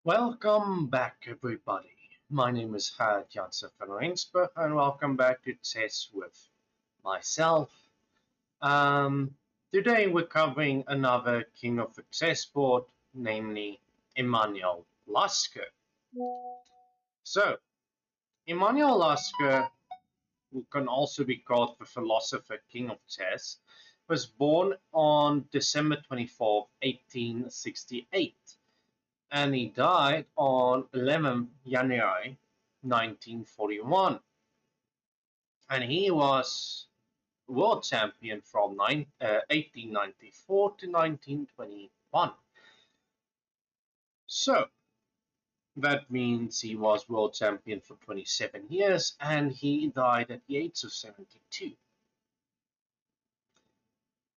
Welcome back, everybody. My name is Gert Janssen van Rensburg, and welcome back to Chess with myself. Um, Today, we're covering another king of the chessboard, namely Emanuel Lasker. So, Emanuel Lasker, who can also be called the philosopher king of chess, was born on December 24th, 1868, and he died on 11th January 1941. And he was world champion from 1894 to 1921. So that means he was world champion for 27 years, and he died at the age of 72.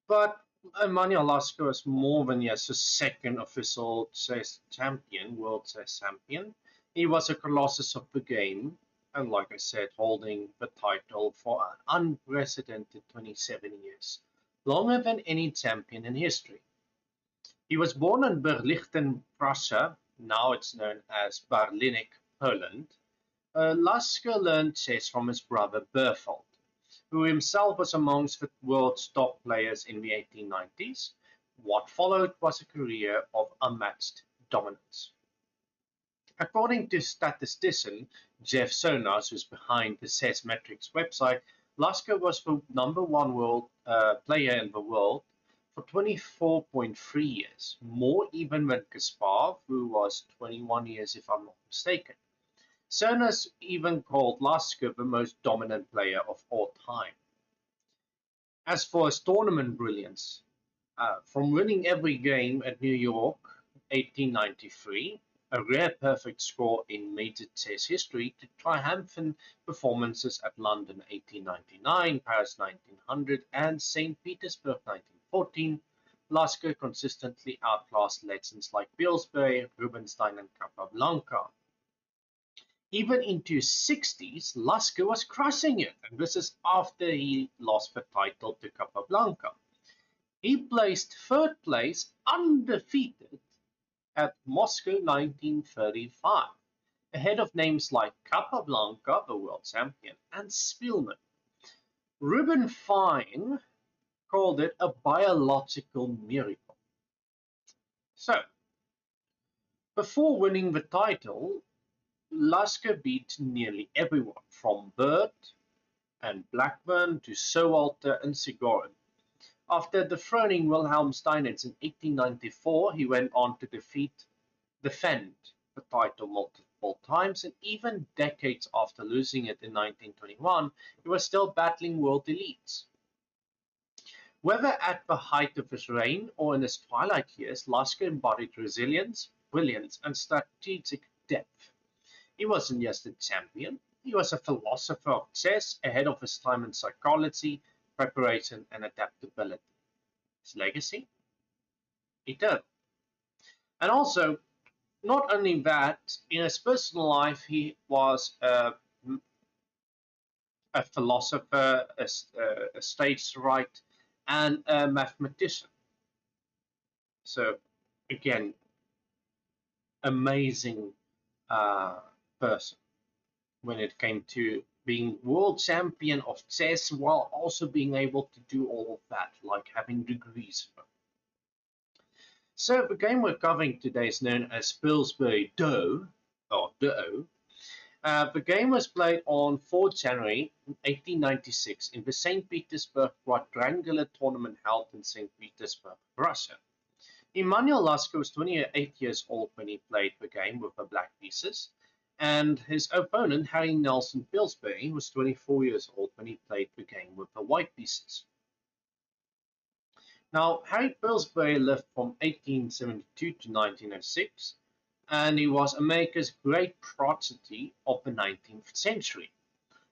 But Emanuel Lasker was more than just a second official chess champion, world chess champion. He was a colossus of the game, and like I said, holding the title for an unprecedented 27 years, longer than any champion in history. He was born in Berlichten, Prussia, now it's known as Barlinek, Poland. Lasker learned chess from his brother Berthold, who himself was amongst the world's top players in the 1890s. What followed was a career of unmatched dominance. According to statistician Jeff Sonas, who's behind the Chessmetrics website, Lasker was the number one world player in the world for 24.3 years, more even than Kasparov, who was 21 years if I'm not mistaken. Sonas even called Lasker the most dominant player of all time. As for his tournament brilliance, from winning every game at New York 1893, a rare perfect score in major chess history, to triumphant performances at London 1899, Paris 1900, and St. Petersburg 1914, Lasker consistently outclassed legends like Pillsbury, Rubinstein, and Capablanca. Even into his 60s, Lasker was crushing it, and this is after he lost the title to Capablanca. He placed third place undefeated at Moscow 1935, ahead of names like Capablanca, the world champion, and Spielman. Ruben Fine called it a biological miracle. So, before winning the title, Lasker beat nearly everyone, from Bird and Blackburn to Sowalter and Sigorin. After dethroning Wilhelm Steinitz in 1894, he went on to defend the title multiple times, and even decades after losing it in 1921, he was still battling world elites. Whether at the height of his reign or in his twilight years, Lasker embodied resilience, brilliance, and strategic depth. He wasn't just a champion, he was a philosopher of chess, ahead of his time in psychology, preparation, and adaptability. His legacy? Eternal. And also, not only that, in his personal life, he was a philosopher, a stateswriter, and a mathematician. So, again, amazing uh, person when it came to being world champion of chess while also being able to do all of that, like having degrees. So the game we're covering today is known as Pillsbury Doe, or Doe. The game was played on 4 January 1896 in the St. Petersburg Quadrangular tournament held in St. Petersburg, Russia. Emanuel Lasker was 28 years old when he played the game with the black pieces, and his opponent, Harry Nelson Pillsbury, was 24 years old when he played the game with the white pieces. Now, Harry Pillsbury lived from 1872 to 1906, and he was America's great prodigy of the 19th century,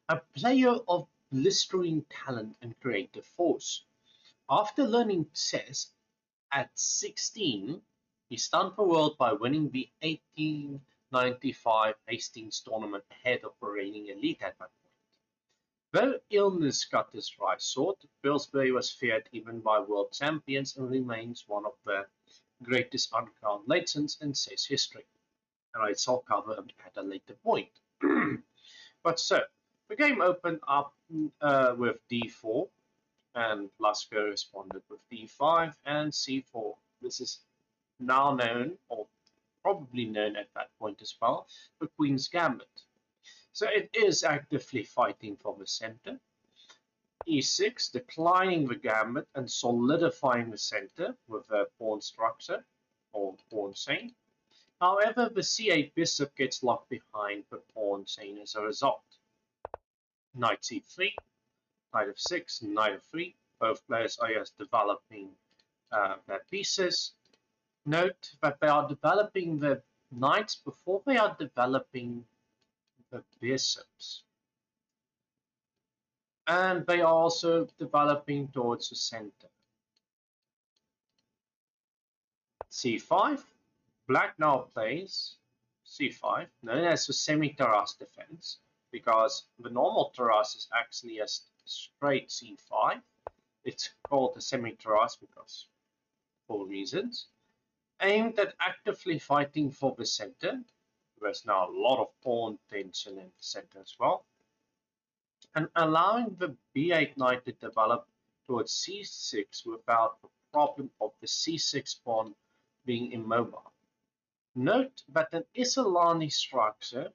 a player of blistering talent and creative force. After learning chess at 16, he stunned the world by winning the 1895 Hastings tournament ahead of the reigning elite at that point. Though illness cut his right short, Pillsbury was feared even by world champions and remains one of the greatest uncrowned legends in chess history. and I shall cover at a later point. But so, the game opened up with d4, and Lasker responded with d5 and c4. This is now known, or probably known at that point as well, the Queen's Gambit. So it is actively fighting for the center. e6, declining the gambit and solidifying the center with a pawn structure or pawn chain. However, the c8 bishop gets locked behind the pawn chain as a result. Knight c3, knight f6, knight f3. Both players are just developing their pieces. Note that they are developing the knights before they are developing the bishops. And they are also developing towards the center. c5. Black now plays c5, known as the semi-terrace defense, because the normal terrace is actually a straight c5. It's called a semi-terrace because for reasons. Aimed at actively fighting for the center. There's now a lot of pawn tension in the center as well. And allowing the b8 knight to develop towards c6 without the problem of the c6 pawn being immobile. Note that an Isolani structure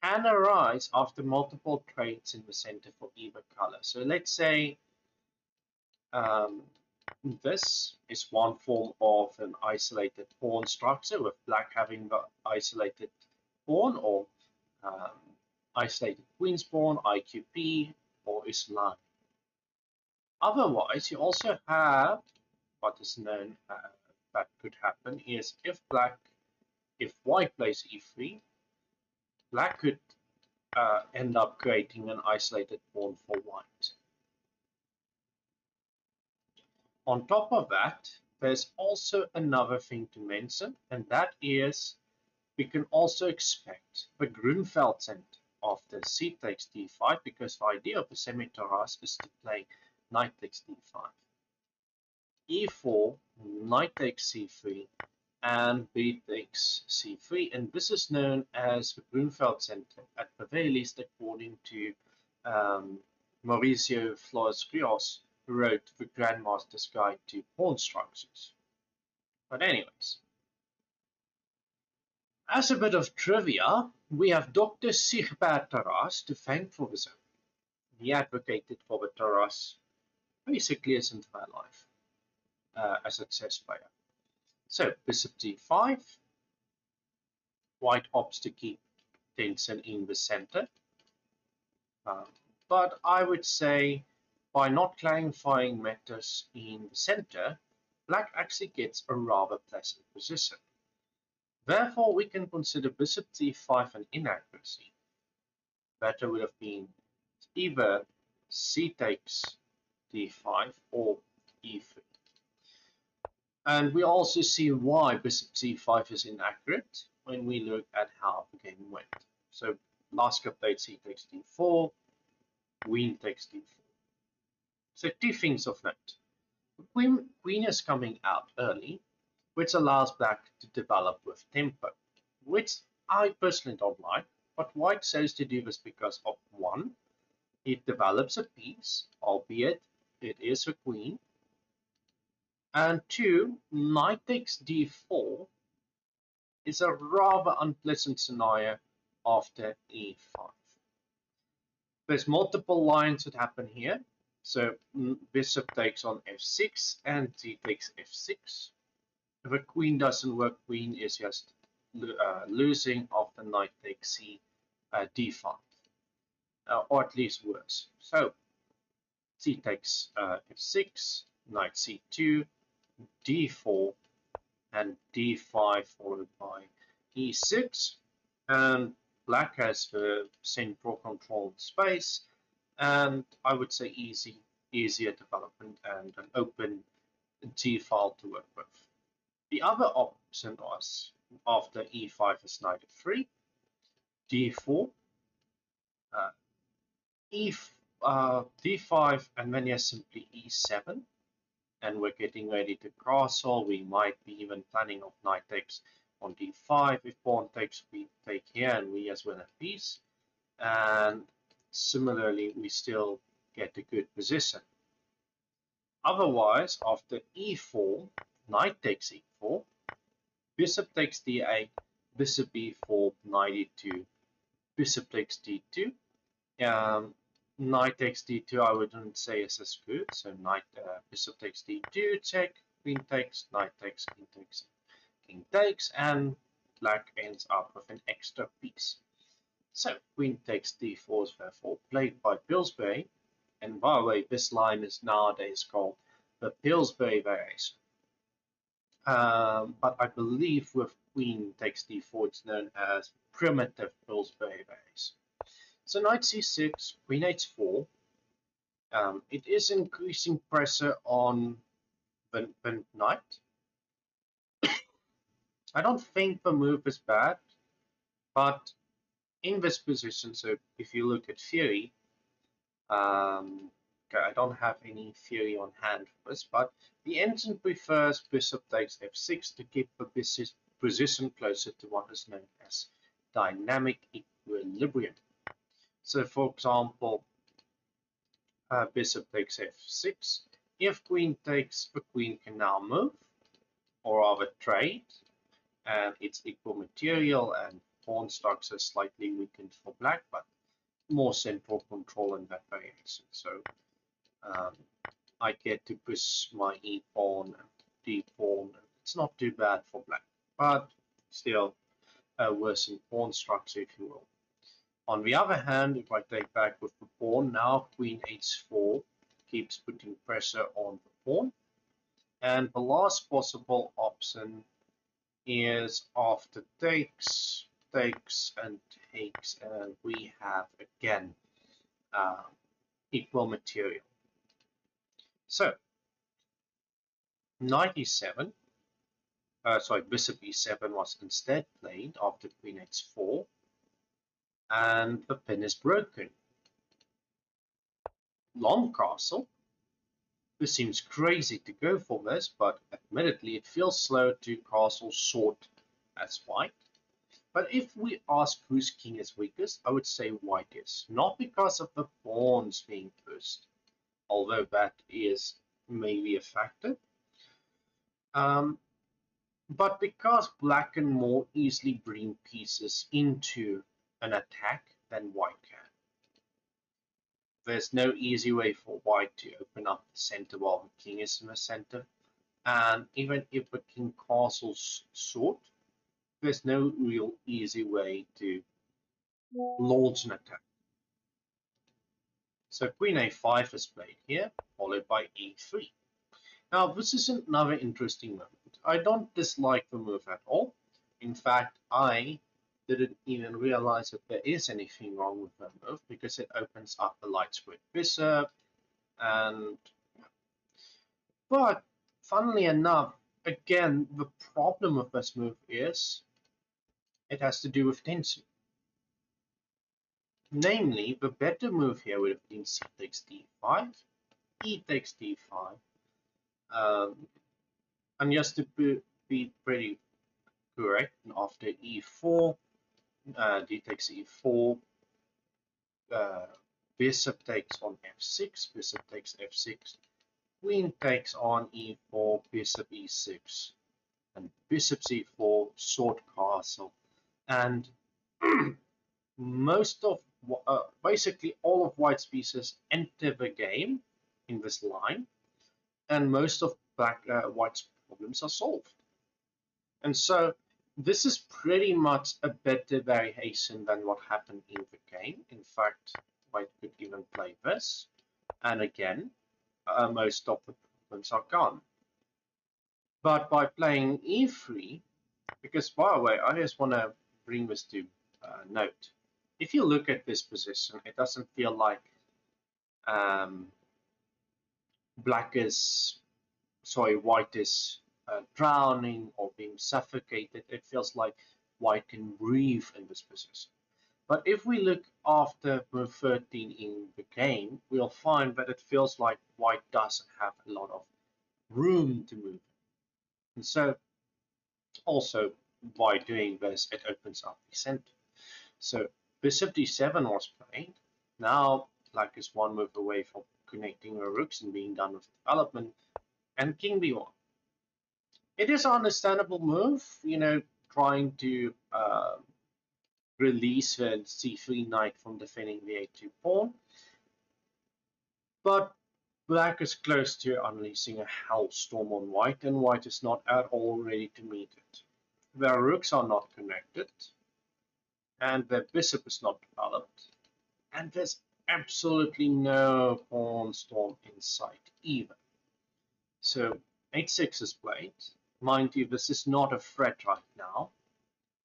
can arise after multiple trades in the center for either color. So let's say this is one form of an isolated pawn structure, with black having the isolated pawn or isolated queen's pawn, IQP, or Islam. Otherwise, you also have what is known that could happen is if white plays e3, black could end up creating an isolated pawn for white. On top of that, there's also another thing to mention, and that is we can also expect the Grunfeldcenter after c takes d5, because the idea of the semi-terrace is to play knight takes d5. e4, knight takes c3, and b takes c3, and this is known as the Grunfeldcenter, at the very least according to Mauricio Flores-Rios, who wrote the Grandmaster's Guide to Pawn Structures. But anyways, as a bit of trivia, we have Dr. Siegbert Terras to thank for this. He advocated for the terrace basically his entire life as a chess player. So, bishop d5, white opts to keep tension in the center. But I would say by not clarifying matters in the center, black actually gets a rather pleasant position. Therefore, we can consider bishop d5 an inaccuracy. Better would have been either c takes d5 or e3. And we also see why bishop c5 is inaccurate when we look at how the game went. So Lasker played c takes d4, queen takes d4. So two things of note. The queen is coming out early, which allows black to develop with tempo, which I personally don't like, but white chose to do this because of one, it develops a piece, albeit it is a queen, and two, knight takes d4 is a rather unpleasant scenario after e5. There's multiple lines that happen here. So bishop takes on f6 and d takes f6. If a queen doesn't work, queen is just losing after knight takes d5, or at least worse. So c takes f6, knight c2, d4, and d5 followed by e6, and black has the central controlled space, and I would say easier development and an open T file to work with. The other option was after e5 is knight f3, d4, d5, and then yes, simply e7, and we're getting ready to castle. We might be even planning of knight takes on d5. If pawn takes, we take here, and we just win a piece. And similarly, we still get a good position. Otherwise, after e4, knight takes e4, bishop takes d8, bishop e4, knight e2, bishop takes d2. Knight takes d2, I wouldn't say is as good. So bishop takes d2, check, queen takes, knight takes, king takes, and black ends up with an extra piece. So queen takes d4 is therefore played by Pillsbury. And by the way, this line is nowadays called the Pillsbury variation. But I believe with queen takes d4, it's known as primitive Pillsbury variation. So knight c6, queen h4. It is increasing pressure on the knight. I don't think the move is bad, but in this position, so if you look at theory, okay, I don't have any theory on hand for this, but the engine prefers bishop takes f6 to keep the position closer to what is known as dynamic equilibrium. So for example, bishop takes f6. If queen takes, the queen can now move, or rather trade, and it's equal material, and pawn structure slightly weakened for black, but more central control in that variation. So I get to push my e pawn and d pawn. It's not too bad for black, but still a worsened pawn structure, if you will. On the other hand, if I take back with the pawn, now queen h4 keeps putting pressure on the pawn. And the last possible option is after takes, takes, and takes, and we have again equal material. So, knight e7, bishop e7 was instead played after queen h4, and the pin is broken. Long castle. This seems crazy to go for this, but admittedly it feels slow to castle short as white. But if we ask whose king is weakest, I would say white is. Not because of the pawns being pushed, although that is maybe a factor, but because black can more easily bring pieces into an attack than white can. There's no easy way for white to open up the center while the king is in the center. And even if the king castles short, there's no real easy way to launch an attack. So queen a5 is played here, followed by e3. Now this is another interesting moment. I don't dislike the move at all. In fact, I didn't even realize that there is anything wrong with the move because it opens up the light squared bishop. And but funnily enough, again, the problem with this move is it has to do with tension. Namely, the better move here would have been c takes d5, e takes d5, and just to be pretty correct, after e4, d takes e4, bishop takes on f6, bishop takes f6, queen takes on e4, bishop e6, and bishop c4, short castle, and basically all of white's pieces enter the game in this line, and most of white's problems are solved. And so this is pretty much a better variation than what happened in the game. In fact, white could even play this, and again, most of the problems are gone. But by playing e3, because by the way, I just want to bring this to note. If you look at this position, it doesn't feel like white is drowning or being suffocated. It feels like white can breathe in this position. But if we look after move 13 in the game, we'll find that it feels like white doesn't have a lot of room to move. And so also by doing this, it opens up the center. So bishop d7 was played. Now black is one move away from connecting the rooks and being done with development, and king b1. It is an understandable move, trying to release the c3 knight from defending the a2 pawn. But black is close to unleashing a hellstorm on white, and white is not at all ready to meet it. Their rooks are not connected, and their bishop is not developed, and there's absolutely no pawn storm in sight either. So h6 is played. Mind you, this is not a threat right now,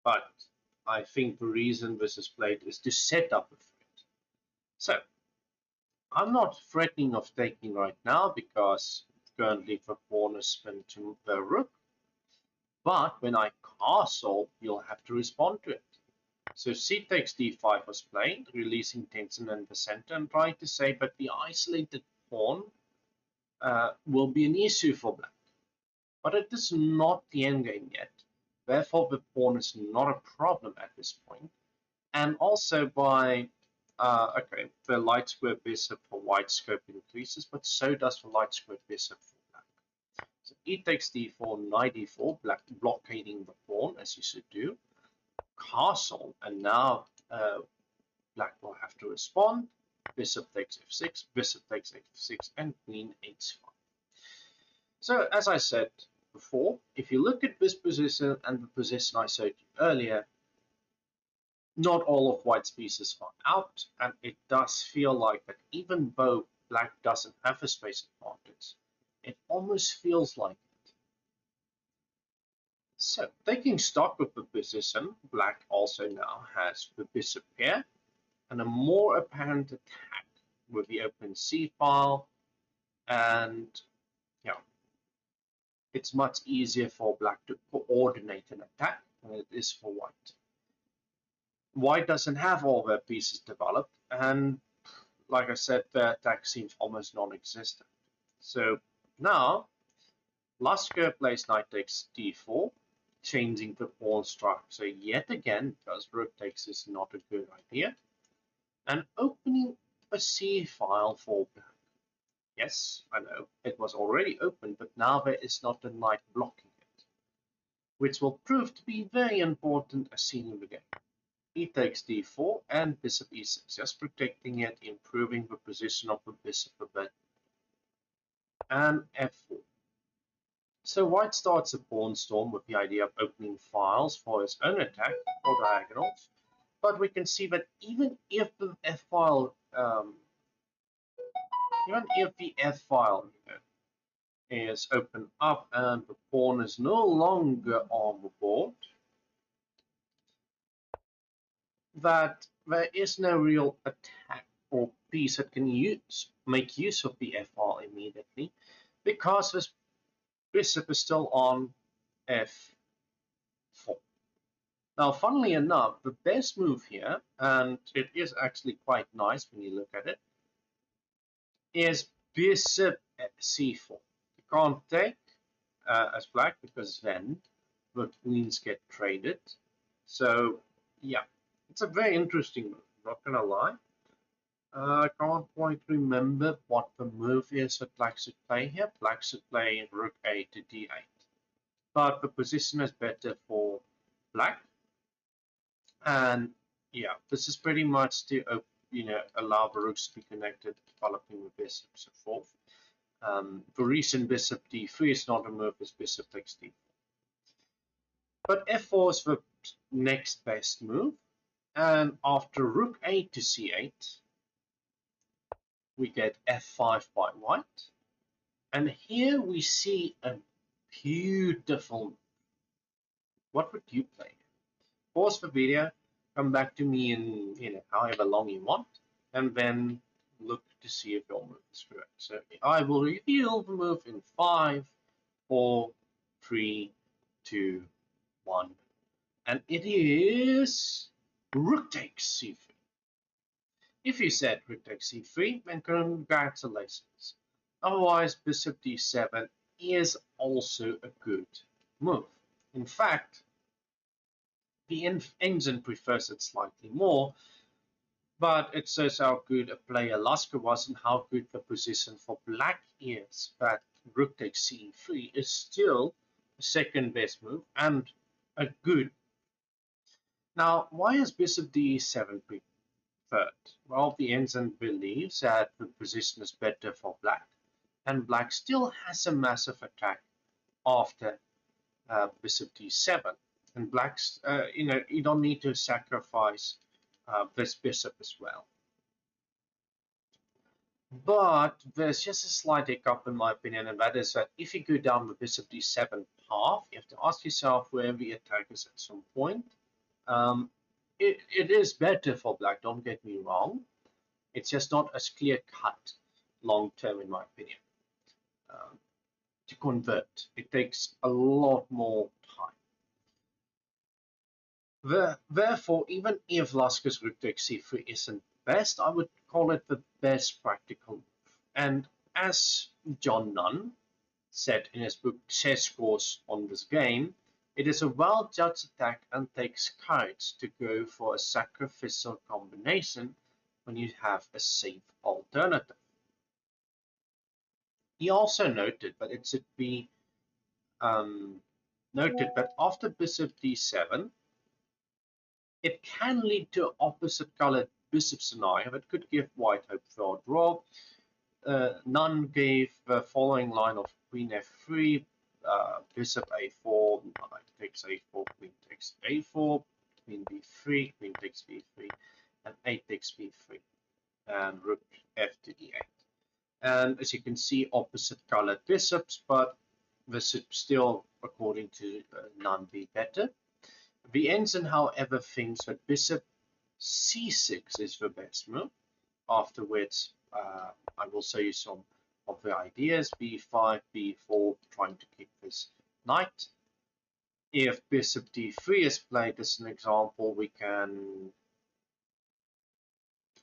but I think the reason this is played is to set up a threat. So I'm not threatening of taking right now because currently the pawn is pinned to the rook, but when I castle, you'll have to respond to it. So c takes d5 was played, releasing tension in the center and trying to say that the isolated pawn will be an issue for black. But it is not the endgame yet. Therefore, the pawn is not a problem at this point. And also by, okay, the light square bishop for white scope increases, but so does the light square bishop for black. So e takes d4, knight d4, black blockading the pawn, as you should do. Castle, and now black will have to respond. Bishop takes f6, bishop takes f6, and queen h5. So as I said before, if you look at this position and the position I showed you earlier, not all of white's pieces are out, and it does feel like that even though black doesn't have a space advantage, it almost feels like it. So taking stock of the position, black also now has the bishop pair and a more apparent attack with the open c file, and yeah, it's much easier for black to coordinate an attack than it is for white. White doesn't have all their pieces developed, and like I said, the attack seems almost non-existent. So now Lasker plays knight takes d4, changing the pawn structure yet again because rook takes is not a good idea, and opening a c file for black. Yes, I know, it was already open, but now there is not a knight blocking it, which will prove to be very important as seen in the game. E takes d4 and bishop e6, just protecting it, improving the position of the bishop a bit, and f4. So white starts a pawn storm with the idea of opening files for his own attack or diagonals, but we can see that even if the f file, is open up and the pawn is no longer on the board, that there is no real attack or piece that can make use of the f file immediately, because this bishop is still on f4. Now, funnily enough, the best move here, and it is actually quite nice when you look at it, is bishop c4. You can't take as black because then the queens get traded. So, yeah, it's a very interesting move, not gonna lie. I can't quite remember what the move is that black should play here. Black should play rook a to d8. But the position is better for black. And yeah, this is pretty much to allow the rooks to be connected, developing the bishops and forth. The recent bishop d3 is not a move as bishop takes d4. But f4 is the next best move. And after rook a to c8, we get f5 by white. And here we see a beautiful. What would you play? Pause the video, come back to me in however long you want, and then look to see if your move is correct. So I will reveal the move in 5, 4, 3, 2, 1, and it is rook takes c3. If you said rook takes c3, then congratulations. Otherwise, bishop d7 is also a good move. In fact, The engine prefers it slightly more, but it says how good a player Lasker was and how good the position for black is. But rook takes c3 is still the second best move and a good. Now, why is bishop d7 preferred? Well, the ensign believes that the position is better for black, and black still has a massive attack after bishop d7. And black's, you don't need to sacrifice this bishop as well. But there's just a slight hiccup in my opinion, and that is that if you go down the bishop d7 path, you have to ask yourself where the attack is at some point. Um, it is better for black, don't get me wrong. It's just not as clear cut long term, in my opinion, um, to convert. It takes a lot more time. Therefore, even if Lasker's rook takes c3 isn't best, I would call it the best practical move. And as John Nunn said in his book Chess Course on this game, it is a well-judged attack and takes courage to go for a sacrificial combination when you have a safe alternative. He also noted, but it should be noted that after bishop d7, it can lead to opposite colored bishop scenario that could give white hope for a draw. None gave the following line of queen f3, bishop a4, knight takes a4, queen takes a4, queen b3, queen takes b3, and 8 takes b3, and rook f to e8. And as you can see, opposite colored bishops, but this should still, according to None, be better. The ensign, however, thinks that bishop c6 is the best move. Afterwards, I will show you some of the ideas: b5, b4, trying to keep this knight. If bishop d3 is played as an example, we can...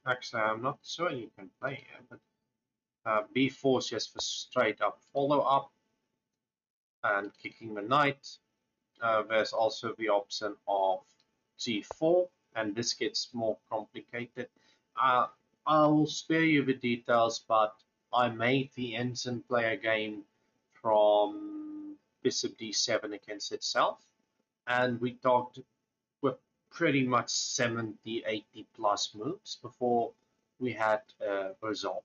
Actually, I'm not sure you can play here, but b4 is just for straight up follow up and kicking the knight. There's also the option of g4, and this gets more complicated. I'll spare you the details, but I made the ensign play a game from bishop d7 against itself, and we talked with pretty much 70, 80 plus moves before we had a result.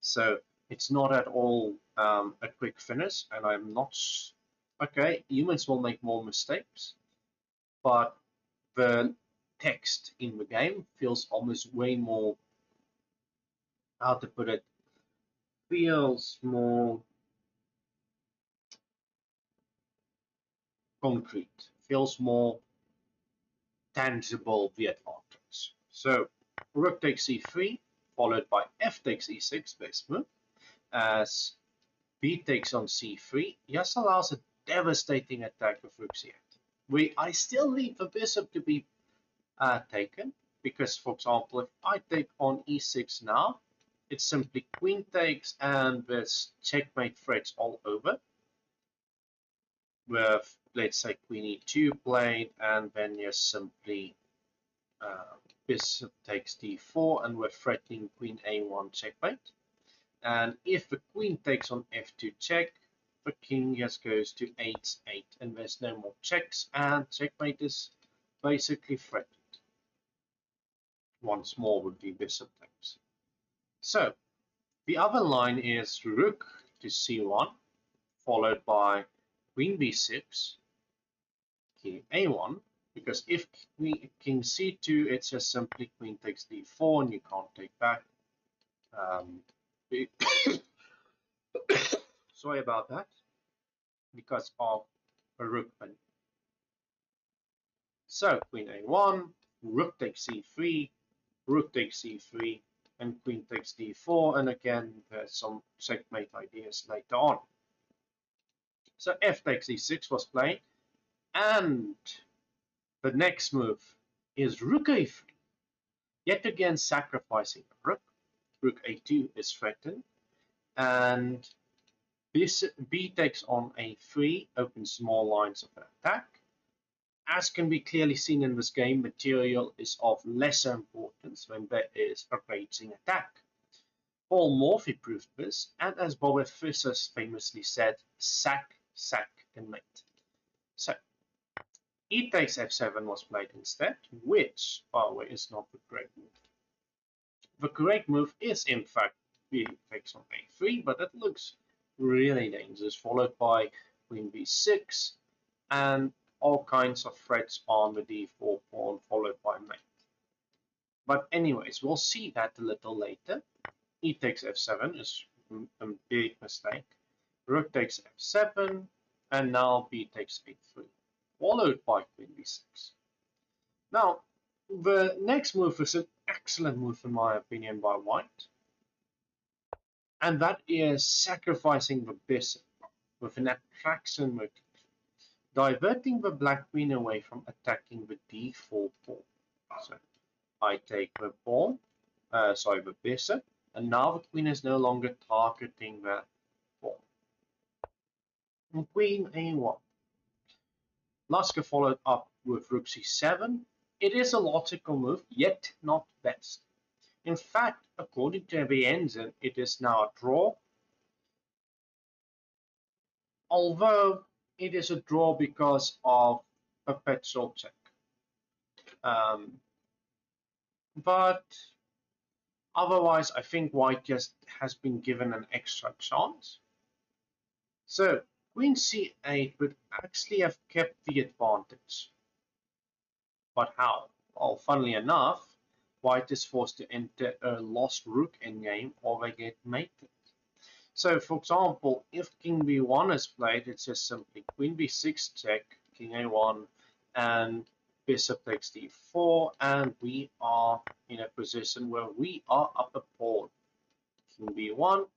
So it's not at all a quick finish, and I'm not... Okay, humans will make more mistakes, but the text in the game feels almost way more, how to put it, feels more concrete, feels more tangible, the advantage. So rook takes e3, followed by f takes e6, best move, as b takes on c3, just allows a devastating attack of rook c8. I still leave the bishop to be taken, because, for example, if I take on e6 now, it's simply queen takes and there's checkmate threats all over. With, let's say, queen e2 played, and then you're simply bishop takes d4, and we're threatening queen a1 checkmate. And if the queen takes on f2 check, the king just goes to h8, and there's no more checks, and checkmate is basically threatened once more with the bishop takes. So the other line is rook to c1, followed by queen b6, king a1, because if king c2, it's just simply queen takes d4, and you can't take back. Sorry about that, because of a rook pin. So queen a1, rook takes c3, rook takes c3, and queen takes d4, and again there's some checkmate ideas later on. So f takes e6 was played, and the next move is rook a3, yet again sacrificing a rook. Rook a2 is threatened, and b takes on a3 opens more lines of attack. As can be clearly seen in this game, material is of lesser importance when there is a raging attack. Paul Morphy proved this, and as Bob Fischer famously said, sack, sack, and mate. So, e takes f7 was played instead, which, by the way, is not the correct move. The correct move is, in fact, b takes on a3, but it looks really dangerous, followed by queen b6, and all kinds of threats on the d4 pawn, followed by mate. But anyways, we'll see that a little later. E takes f7 is a big mistake. Rook takes f7, and now b takes a3, followed by queen b6. Now, the next move is an excellent move in my opinion by white, and that is sacrificing the bishop with an attraction motif, diverting the black queen away from attacking the d4 pawn. So I take the pawn, the bishop, and now the queen is no longer targeting the pawn. And queen a1. Lasker followed up with rook c7. It is a logical move, yet not best. In fact, according to the engine, it is now a draw, although it is a draw because of perpetual check. But otherwise, I think white just has been given an extra chance. So queen c8 would actually have kept the advantage. But how? Well, funnily enough, white is forced to enter a lost rook endgame or they get mated. So, for example, if king b1 is played, it's just simply queen b6 check, king a1, and bishop takes d4, and we are in a position where we are up a pawn. King b1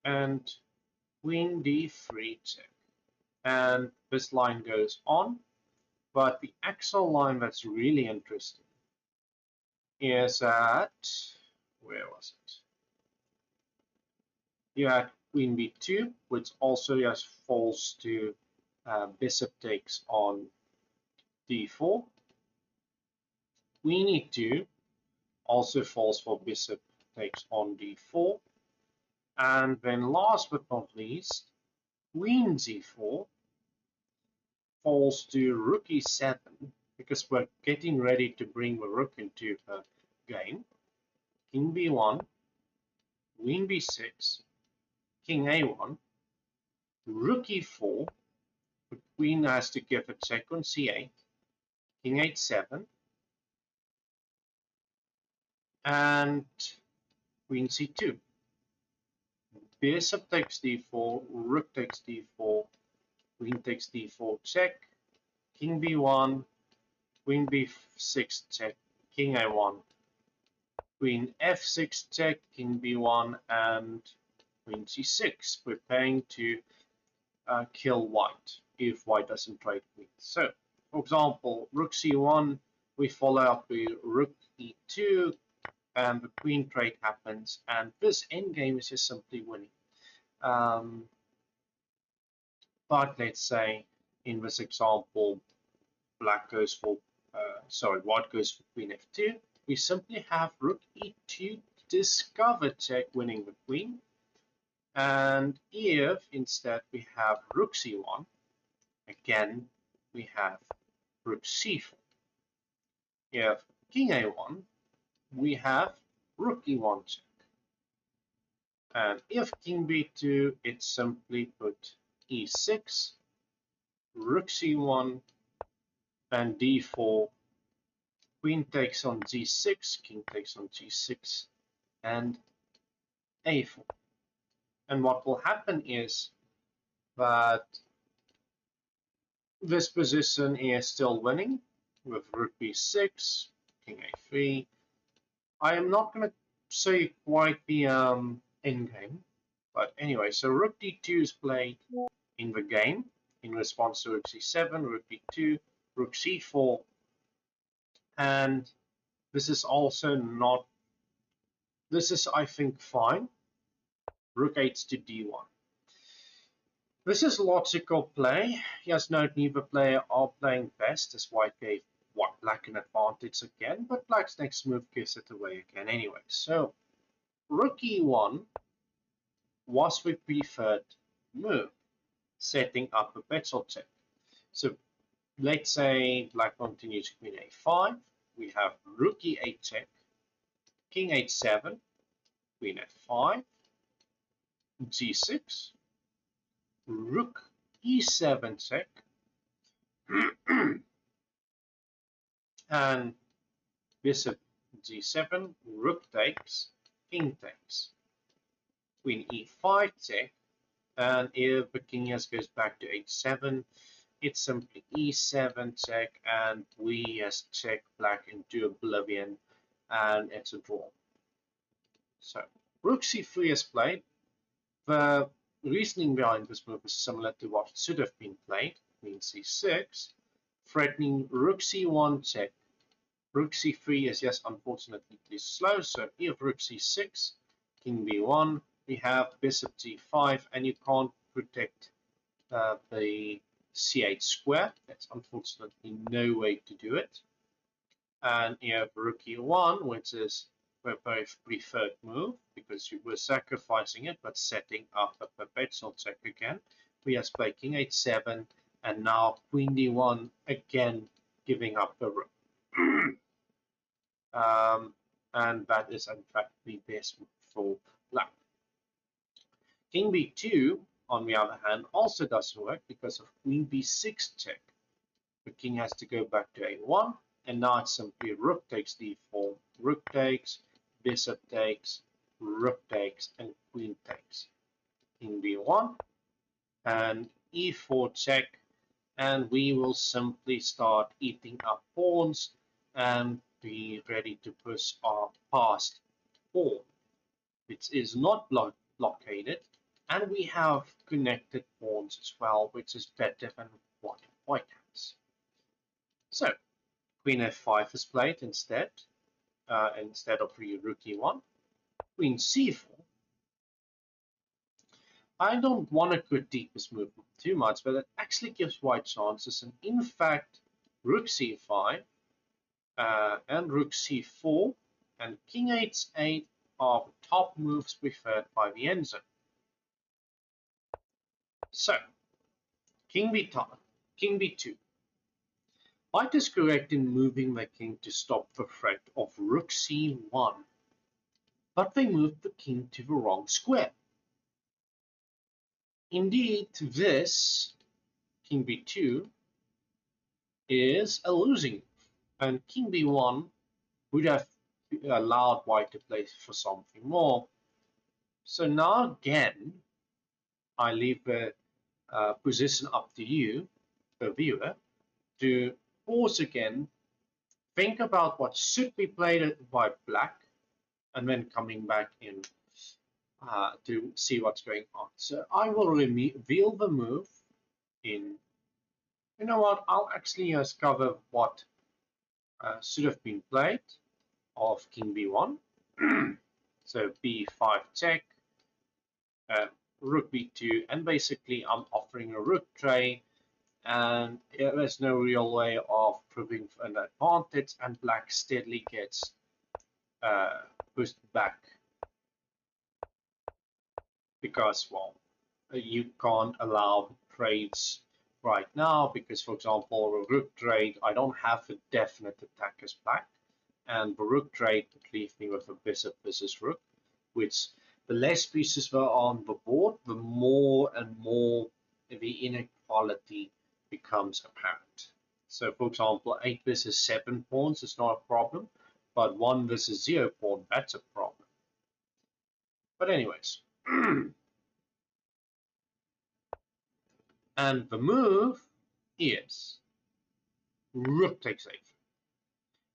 and queen d3 check. And this line goes on, but the actual line that's really interesting is at, where was it? You had queen b2, which also just falls to bishop takes on d4. Queen e2 also falls for bishop takes on d4. And then last but not least, queen z4 falls to rook e7, because we're getting ready to bring the rook into the game. King b1, queen b6, king a1, rook e4, the queen has to give a check on c8, king h7, and queen c2. Bishop takes d4, rook takes d4, queen takes d4 check, king b1, queen b6 check, king a1, queen f6 check, king b1, and queen c6, preparing to kill white if white doesn't trade queens. So, for example, rook c1, we follow up with rook e2, and the queen trade happens, and this endgame is just simply winning. But let's say in this example, white goes for queen f2. We simply have rook e2 discover check, winning the queen. And if instead we have rook c1, again we have rook c4. If king a1, we have rook e1 check. And if king b2, it's simply put e6, rook c1, and d4, queen takes on g6, king takes on g6, and a4. And what will happen is that this position is still winning with rook b6, king a3. I am not going to say quite the endgame, but anyway, so rook d2 is played in the game in response to rook c7, rook d2, rook c4, and this is also not, this is I think fine. Rook 8 to d1. This is logical play. Yes, no, neither player are playing best as white gave black an advantage again, but black's next move gives it away again anyway. So rook e1 was the preferred move, setting up a petrol check. So let's say black continues queen a5. We have rook e8 check, king h7, queen f5, g6, rook e7 check, and bishop g7, rook takes, king takes, queen e5 check, and if the king goes back to h7, it's simply e7 check, and we has check black into oblivion, and it's a draw. So rook c3 is played. The reasoning behind this move is similar to what should have been played, queen c6, threatening rook c1 check. Rook c3 is just unfortunately too slow, so if rook c6, king b1, we have bishop g5, and you can't protect the c8 square. That's unfortunately no way to do it. And you have rook e1, which is the both preferred move because you were sacrificing it but setting up a perpetual check again. We have played king h7 and now queen d1 again giving up the rook. And that is in fact the best move for black. King b2, on the other hand, also doesn't work because of queen b6 check. The king has to go back to a1, and now it's simply rook takes d4, rook takes, bishop takes, rook takes, and queen takes. King b1 and e4 check, and we will simply start eating up pawns and be ready to push our past pawn, which is not blockaded, and we have connected pawns as well, which is better than what white has. So queen f5 is played instead of rook e1. Queen c4. I don't want to critique this move too much, but it actually gives white chances. And in fact, rook c5 and rook c4 and king h8 are the top moves preferred by the enzo. So, king b2. White is correct in moving the king to stop the threat of rook c1, but they moved the king to the wrong square. Indeed, this king b2 is a losing move, and king b1 would have allowed white to play for something more. So now again, I leave the position up to you, the viewer, to pause again, think about what should be played by black, and then coming back in to see what's going on. So I will reveal the move in, you know what, I'll actually cover what should have been played of king b1. So b5 check, uh, rook b2, and basically I'm offering a rook trade, and there's no real way of proving an advantage, and black steadily gets pushed back because, well, you can't allow trades right now because, for example, a rook trade, I don't have a definite attack as black, and the rook trade would leave me with a bishop versus rook, which the less pieces were on the board, the more and more the inequality becomes apparent. So, for example, 8 versus 7 pawns is not a problem, but 1 versus 0 pawn, that's a problem. But anyways, and the move is rook takes a3.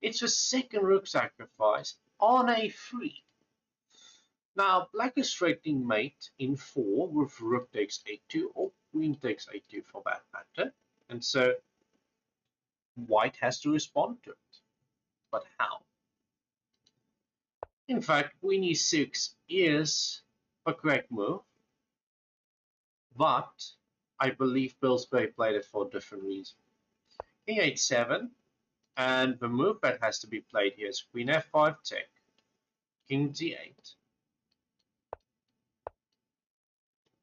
It's a second rook sacrifice on a3. Now, black is threatening mate in 4 with rook takes a2 or queen takes a2 for that matter. And so white has to respond to it. But how? In fact, queen e6 is a correct move, but I believe Pillsbury played it for a different reason. King h7, and the move that has to be played here is Queen f5 check, King g8,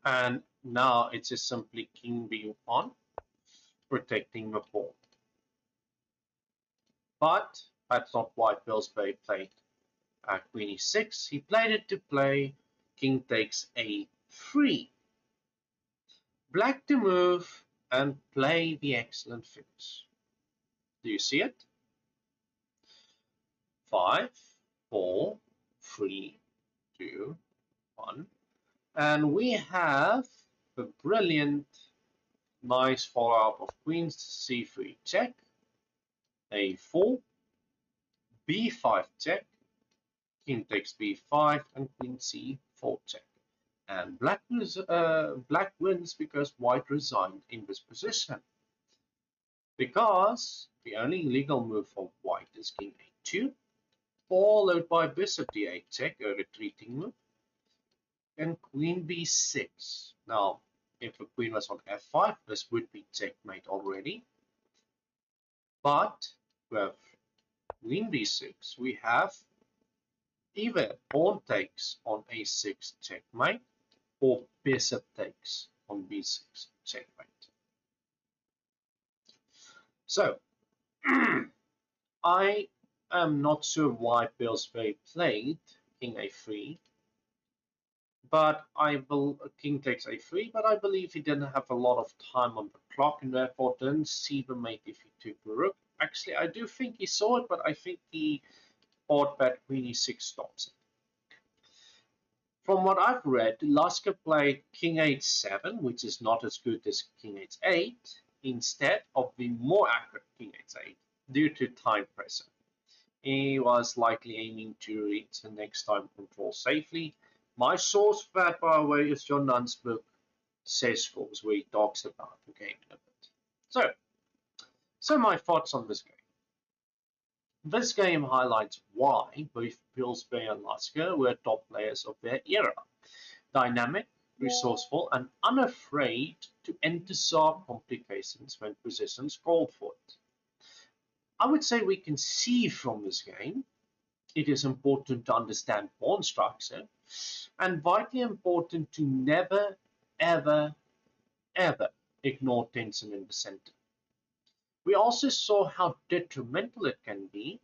and now it's just simply King b1, protecting the pawn. But that's not why Pillsbury played Queen e6. He played it to play King takes a3. Black to move and play the excellent fix. Do you see it? 5, 4, 3, 2, 1. And we have the brilliant, nice follow-up of Queen c3 check, a4, b5 check, King takes b5, and Queen c4 check. And black wins because white resigned in this position. Because the only legal move for white is King a2, followed by bishop d8 check, a retreating move, and Queen b6. Now, if the queen was on f5, this would be checkmate already. But with Queen b6, we have either pawn takes on a6 checkmate, or bishop takes on b6 checkmate. So, I am not sure why Pillsbury played King a3, but King takes a3, but I believe he didn't have a lot of time on the clock and therefore didn't see the mate if he took the rook. Actually, I do think he saw it, but I think he thought that Queen e6 stops it. From what I've read, Lasker played King h7, which is not as good as King h8, instead of the more accurate King h8, due to time pressure. He was likely aiming to reach the next time control safely. My source for that, by the way, is John Nunn's book, Scores, where he talks about the game a bit. So my thoughts on this game. This game highlights why both Pillsbury and Lasker were top players of their era. Dynamic, resourceful, and unafraid to enter sharp complications when positions called for it. I would say we can see from this game it is important to understand pawn structure, and vitally important to never, ever, ever ignore tension in the center. We also saw how detrimental it can be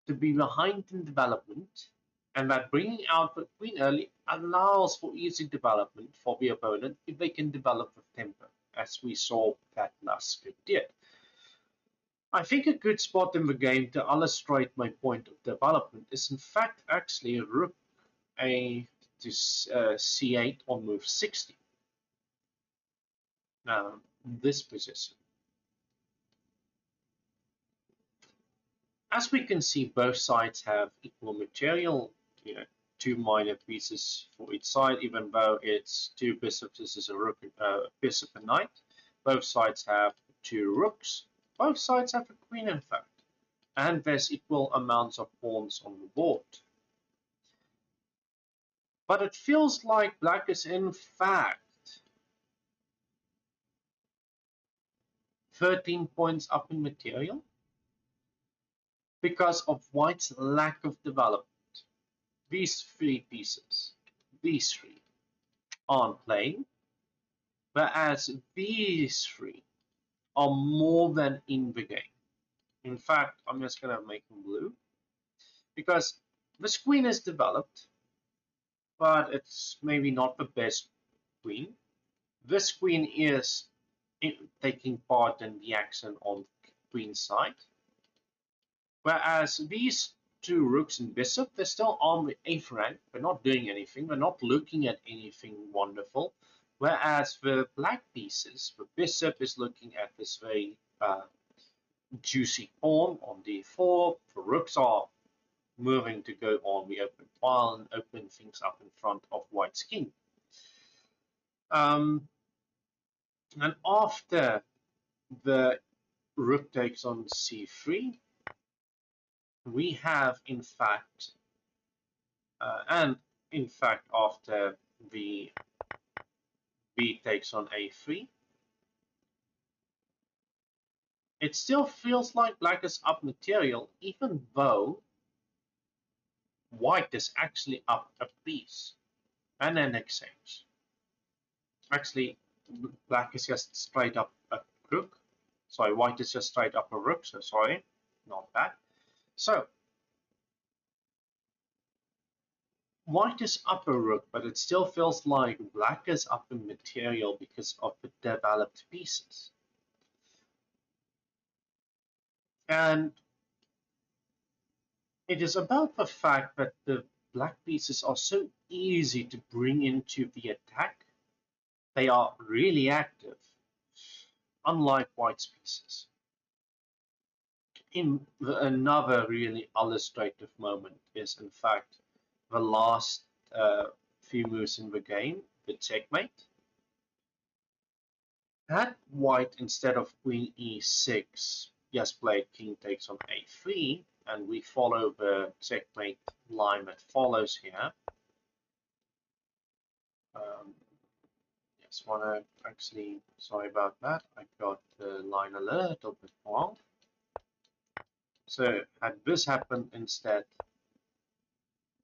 to be behind in development, and that bringing out the queen early allows for easy development for the opponent if they can develop with tempo, as we saw that Lasker did. I think a good spot in the game to illustrate my point of development is in fact actually rook a to c8 on move 60. This position. As we can see, both sides have equal material, two minor pieces for each side, even though it's two bishops, this is a rook, bishop and knight. Both sides have two rooks. Both sides have a queen, in fact. And there's equal amounts of pawns on the board. But it feels like black is in fact 13 points up in material because of white's lack of development. These three pieces, these three, aren't playing, whereas these three are more than in the game. In fact, I'm just going to make them blue because this queen is developed, but it's maybe not the best queen. This queen is taking part in the action on queen side, whereas these two rooks and bishop, they're still on the 8th rank. They're not doing anything. They're not looking at anything wonderful. Whereas the black pieces, the bishop is looking at this very juicy pawn on d4. The rooks are moving to go on the open file and open things up in front of white's king. And after the rook takes on c3, we have in fact, after the b takes on a3, It still feels like black is up material, even though white is actually up a piece and an exchange. Actually, black is just straight up a rook. Sorry, white is just straight up a rook, so sorry, not that. So, white is up a rook, but it still feels like black is up in material because of the developed pieces. And it is about the fact that the black pieces are so easy to bring into the attack. They are really active, unlike white's pieces. Another really illustrative moment is, in fact, the last few moves in the game, the checkmate. Had white, instead of queen e6, just played king takes on a3, and we follow the checkmate line that follows here. Just want to actually, sorry about that, I got the line a little bit wrong. So had this happened instead,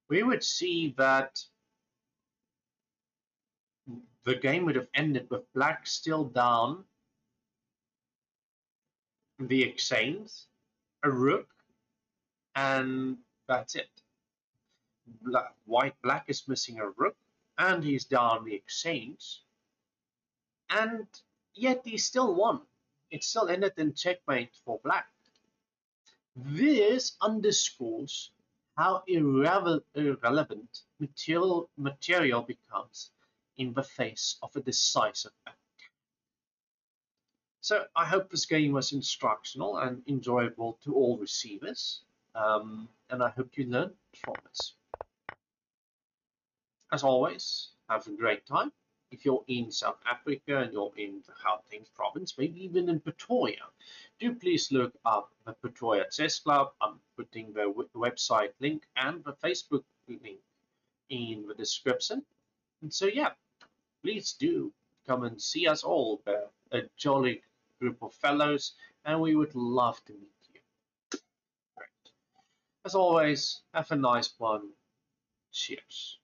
we would see that the game would have ended with black still down the exchange, a rook, and that's it. Black is missing a rook, and he's down the exchange, and yet he still won. It still ended in checkmate for black. This underscores how irrelevant material becomes in the face of a decisive act. So I hope this game was instructional and enjoyable to all receivers, and I hope you learned from this. As always, have a great time. If you're in South Africa and you're in the Gauteng province, maybe even in Pretoria, do please look up the Pretoria Chess Club. I'm putting the website link and the Facebook link in the description. And so, yeah, please do come and see us all. A jolly group of fellows, and we would love to meet you. Great. As always, have a nice one. Cheers.